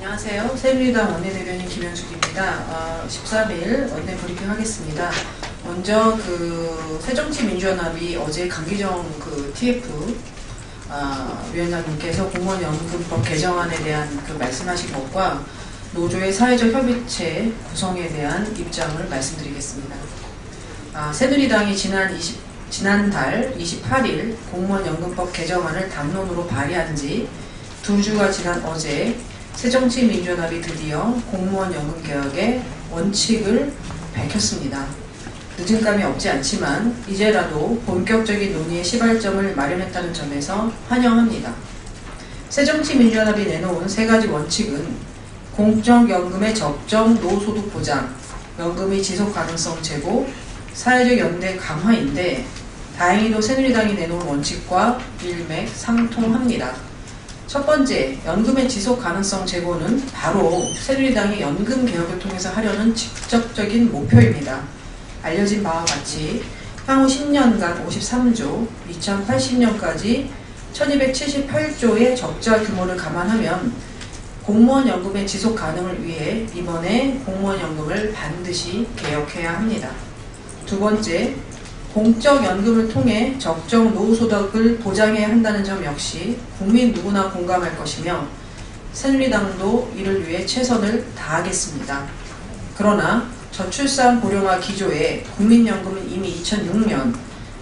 안녕하세요. 새누리당 원내대변인 김현숙입니다. 13일 원내 브리핑 하겠습니다. 먼저 새정치민주연합이 어제 강기정 TF 위원장님께서 공무원연금법 개정안에 대한 말씀하신 것과 노조의 사회적 협의체 구성에 대한 입장을 말씀드리겠습니다. 새누리당이 지난달 28일 공무원연금법 개정안을 당론으로 발의한 지 2주가 지난 어제 새정치민주연합이 드디어 공무원연금 개혁의 원칙을 밝혔습니다. 늦은 감이 없지 않지만 이제라도 본격적인 논의의 시발점을 마련했다는 점에서 환영합니다. 새정치민주연합이 내놓은 3가지 원칙은 공적연금의 적정 노소득 보장, 연금의 지속가능성 제고, 사회적 연대 강화인데 다행히도 새누리당이 내놓은 원칙과 일맥상통합니다. 첫 번째, 연금의 지속 가능성 제고는 바로 새누리당이 연금 개혁을 통해서 하려는 직접적인 목표입니다. 알려진 바와 같이 향후 10년간 53조, 2080년까지 1278조의 적자 규모를 감안하면 공무원 연금의 지속 가능을 위해 이번에 공무원 연금을 반드시 개혁해야 합니다. 두 번째, 공적 연금을 통해 적정 노후소득을 보장해야 한다는 점 역시 국민 누구나 공감할 것이며 새누리당도 이를 위해 최선을 다하겠습니다. 그러나 저출산 고령화 기조에 국민연금은 이미 2006년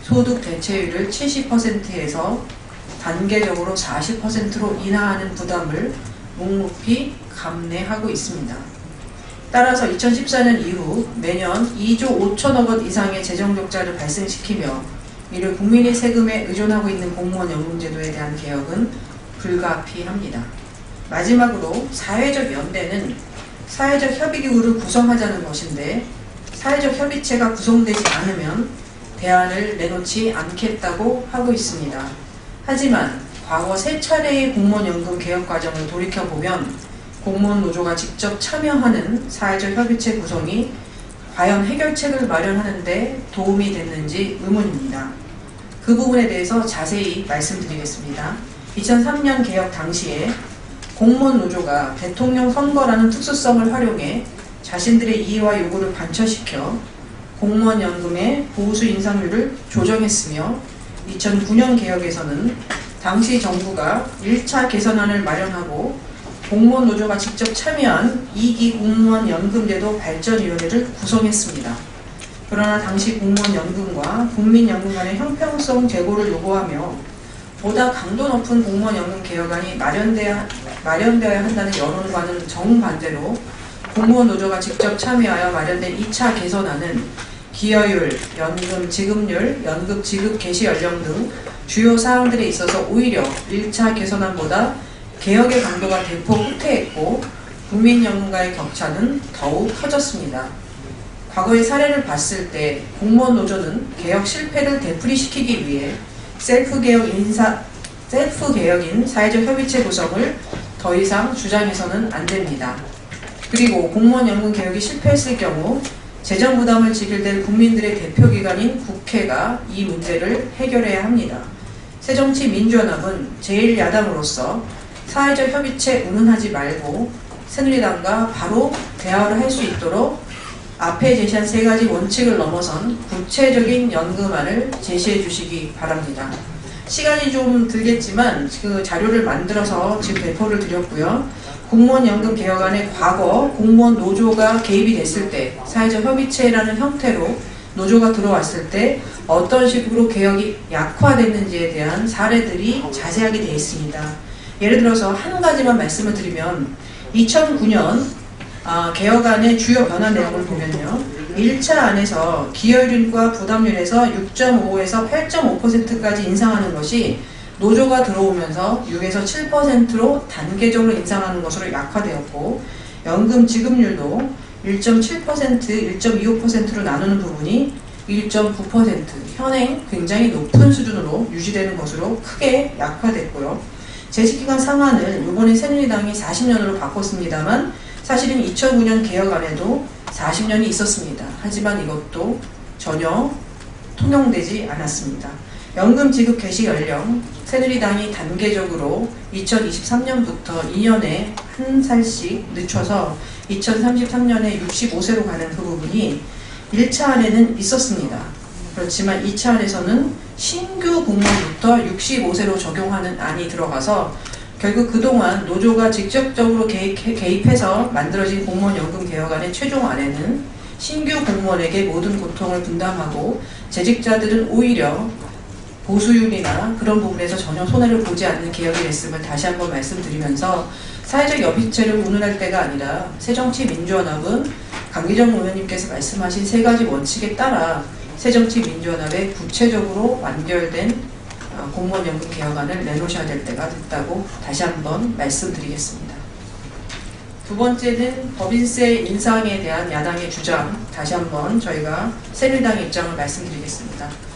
소득 대체율을 70%에서 단계적으로 40%로 인하하는 부담을 묵묵히 감내하고 있습니다. 따라서 2014년 이후 매년 2조 5천억 원 이상의 재정적자를 발생시키며 이를 국민의 세금에 의존하고 있는 공무원 연금제도에 대한 개혁은 불가피합니다. 마지막으로 사회적 연대는 사회적 협의기구를 구성하자는 것인데 사회적 협의체가 구성되지 않으면 대안을 내놓지 않겠다고 하고 있습니다. 하지만 과거 3차례의 공무원 연금 개혁 과정을 돌이켜보면 공무원 노조가 직접 참여하는 사회적 협의체 구성이 과연 해결책을 마련하는 데 도움이 됐는지 의문입니다. 그 부분에 대해서 자세히 말씀드리겠습니다. 2003년 개혁 당시에 공무원 노조가 대통령 선거라는 특수성을 활용해 자신들의 이해와 요구를 관철시켜 공무원 연금의 보수 인상률을 조정했으며 2009년 개혁에서는 당시 정부가 1차 개선안을 마련하고 공무원 노조가 직접 참여한 2기 공무원 연금제도 발전위원회를 구성했습니다. 그러나 당시 공무원 연금과 국민연금 간의 형평성 제고를 요구하며 보다 강도 높은 공무원 연금 개혁안이 마련되어야 한다는 여론과는 정반대로 공무원 노조가 직접 참여하여 마련된 2차 개선안은 기여율, 연금 지급률, 연금 지급 개시 연령 등 주요 사항들에 있어서 오히려 1차 개선안보다 개혁의 강도가 대폭 후퇴했고 국민연금과의 격차는 더욱 커졌습니다. 과거의 사례를 봤을 때 공무원 노조는 개혁 실패를 되풀이시키기 위해 셀프 개혁인 사회적 협의체 구성을 더 이상 주장해서는 안 됩니다. 그리고 공무원 연금 개혁이 실패했을 경우 재정 부담을 지게 될 국민들의 대표기관인 국회가 이 문제를 해결해야 합니다. 새정치민주연합은 제1야당으로서 사회적 협의체 운운하지 말고 새누리당과 바로 대화를 할 수 있도록 앞에 제시한 3가지 원칙을 넘어선 구체적인 연금안을 제시해 주시기 바랍니다. 시간이 좀 들겠지만 그 자료를 만들어서 지금 배포를 드렸고요. 공무원 연금 개혁안에 과거 공무원 노조가 개입이 됐을 때 사회적 협의체라는 형태로 노조가 들어왔을 때 어떤 식으로 개혁이 약화됐는지에 대한 사례들이 자세하게 되어 있습니다. 예를 들어서 한 가지만 말씀을 드리면 2009년 개혁안의 주요 변화 내용을 보면요. 1차 안에서 기여율과 부담률에서 6.5에서 8.5%까지 인상하는 것이 노조가 들어오면서 6에서 7%로 단계적으로 인상하는 것으로 약화되었고 연금 지급률도 1.7%, 1.25%로 나누는 부분이 1.9% 현행 굉장히 높은 수준으로 유지되는 것으로 크게 약화됐고요. 재직기간 상한을 이번에 새누리당이 40년으로 바꿨습니다만 사실은 2009년 개혁안에도 40년이 있었습니다. 하지만 이것도 전혀 통용되지 않았습니다. 연금 지급 개시 연령, 새누리당이 단계적으로 2023년부터 2년에 한 살씩 늦춰서 2033년에 65세로 가는 그 부분이 1차 안에는 있었습니다. 그렇지만 2차 안에서는 신규 공무원부터 65세로 적용하는 안이 들어가서 결국 그동안 노조가 직접적으로 개입해서 만들어진 공무원 연금 개혁안의 최종안에는 신규 공무원에게 모든 고통을 분담하고 재직자들은 오히려 보수율이나 그런 부분에서 전혀 손해를 보지 않는 개혁이 됐음을 다시 한번 말씀드리면서 사회적 여비체를 운운할 때가 아니라 새정치민주연합은 강기정 의원님께서 말씀하신 세 가지 원칙에 따라 새정치민주연합에 구체적으로 완결된 공무원 연금 개혁안을 내놓으셔야 될 때가 됐다고 다시 한번 말씀드리겠습니다. 두 번째는 법인세 인상에 대한 야당의 주장, 다시 한번 저희가 새누리당의 입장을 말씀드리겠습니다.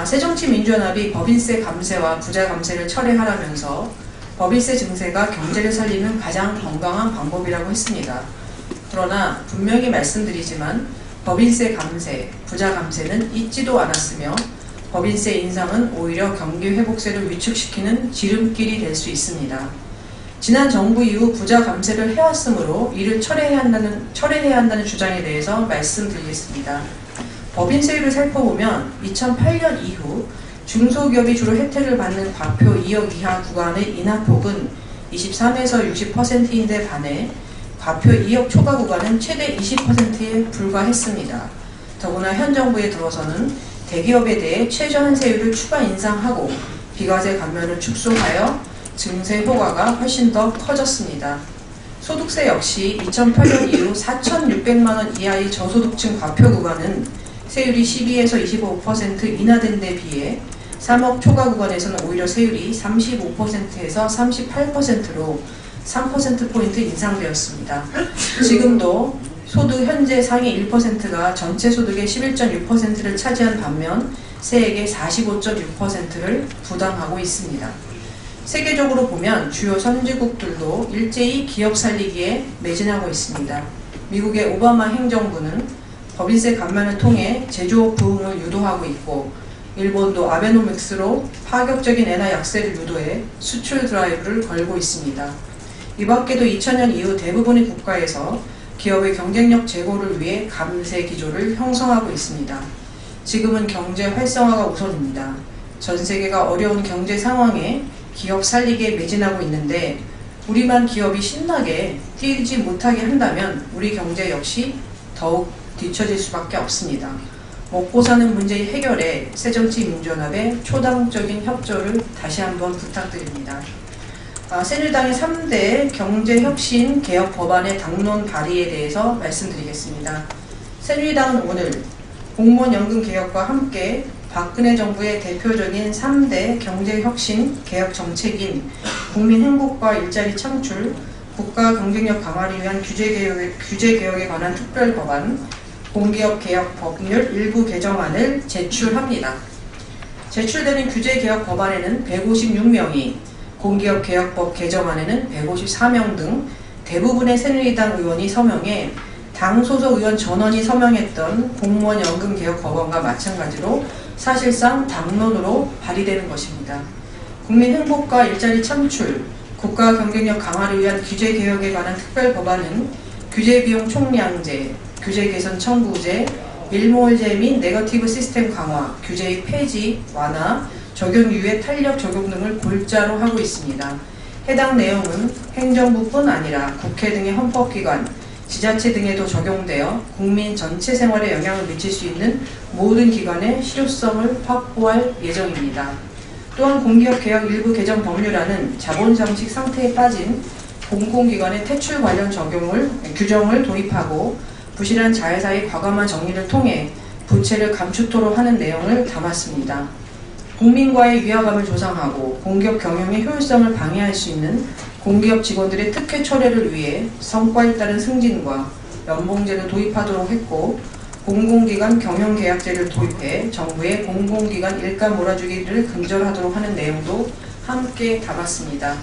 새정치민주연합이 법인세 감세와 부자 감세를 철회하라면서 법인세 증세가 경제를 살리는 가장 건강한 방법이라고 했습니다. 그러나 분명히 말씀드리지만 법인세 감세, 부자 감세는 있지도 않았으며 법인세 인상은 오히려 경기 회복세를 위축시키는 지름길이 될 수 있습니다. 지난 정부 이후 부자 감세를 해왔으므로 이를 철회해야 한다는 주장에 대해서 말씀드리겠습니다. 법인세율을 살펴보면 2008년 이후 중소기업이 주로 혜택을 받는 과표 2억 이하 구간의 인하폭은 23에서 60%인데 반해 과표 2억 초과 구간은 최대 20%에 불과했습니다. 더구나 현 정부에 들어서는 대기업에 대해 최저한세율을 추가 인상하고 비과세 감면을 축소하여 증세 효과가 훨씬 더 커졌습니다. 소득세 역시 2008년 이후 4,600만원 이하의 저소득층 과표 구간은 세율이 12에서 25% 인하된 데 비해 3억 초과 구간에서는 오히려 세율이 35%에서 38%로 3%포인트 인상되었습니다. 지금도 소득 현재 상위 1%가 전체 소득의 11.6%를 차지한 반면 세액의 45.6%를 부담하고 있습니다. 세계적으로 보면 주요 선진국들도 일제히 기업 살리기에 매진하고 있습니다. 미국의 오바마 행정부는 법인세 감면을 통해 제조업 부흥을 유도하고 있고 일본도 아베노믹스로 파격적인 엔화 약세를 유도해 수출 드라이브를 걸고 있습니다. 이 밖에도 2000년 이후 대부분의 국가에서 기업의 경쟁력 제고를 위해 감세 기조를 형성하고 있습니다. 지금은 경제 활성화가 우선입니다. 전 세계가 어려운 경제 상황에 기업 살리기에 매진하고 있는데 우리만 기업이 신나게 뛰지 못하게 한다면 우리 경제 역시 더욱 뒤처질 수밖에 없습니다. 먹고 사는 문제 해결에 새정치민주연합의 초당적인 협조를 다시 한번 부탁드립니다. 새누리당의 3대 경제혁신 개혁 법안의 당론 발의에 대해서 말씀드리겠습니다. 새누리당은 오늘 공무원 연금 개혁과 함께 박근혜 정부의 대표적인 3대 경제혁신 개혁 정책인 국민 행복과 일자리 창출, 국가 경쟁력 강화를 위한 규제 개혁에 관한 특별 법안, 공기업 개혁 법률 일부 개정안을 제출합니다. 제출되는 규제 개혁 법안에는 156명이, 공기업 개혁법 개정안에는 154명 등 대부분의 새누리당 의원이 서명해 당 소속 의원 전원이 서명했던 공무원 연금 개혁 법안과 마찬가지로 사실상 당론으로 발의되는 것입니다. 국민 행복과 일자리 창출, 국가 경쟁력 강화를 위한 규제 개혁에 관한 특별 법안은 규제 비용 총량제, 규제 개선 청구제, 일몰제 및 네거티브 시스템 강화, 규제의 폐지, 완화, 적용 유예 탄력 적용 등을 골자로 하고 있습니다. 해당 내용은 행정부뿐 아니라 국회 등의 헌법기관, 지자체 등에도 적용되어 국민 전체 생활에 영향을 미칠 수 있는 모든 기관의 실효성을 확보할 예정입니다. 또한 공기업 개혁 일부 개정 법률안은 자본장식 상태에 빠진 공공기관의 퇴출 관련 규정을 도입하고 부실한 자회사의 과감한 정리를 통해 부채를 감추도록 하는 내용을 담았습니다. 국민과의 위화감을 조성하고 공기업 경영의 효율성을 방해할 수 있는 공기업 직원들의 특혜 철회를 위해 성과에 따른 승진과 연봉제를 도입하도록 했고, 공공기관 경영계약제를 도입해 정부의 공공기관 일감 몰아주기를 근절하도록 하는 내용도 함께 담았습니다.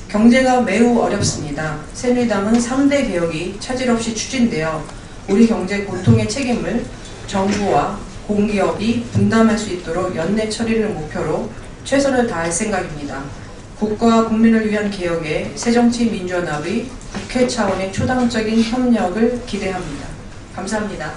경제가 매우 어렵습니다. 새누리당은 3대 개혁이 차질 없이 추진되어 우리 경제 고통의 책임을 정부와 공기업이 분담할 수 있도록 연내 처리를 목표로 최선을 다할 생각입니다. 국가와 국민을 위한 개혁에 새정치민주연합의 국회 차원의 초당적인 협력을 기대합니다. 감사합니다.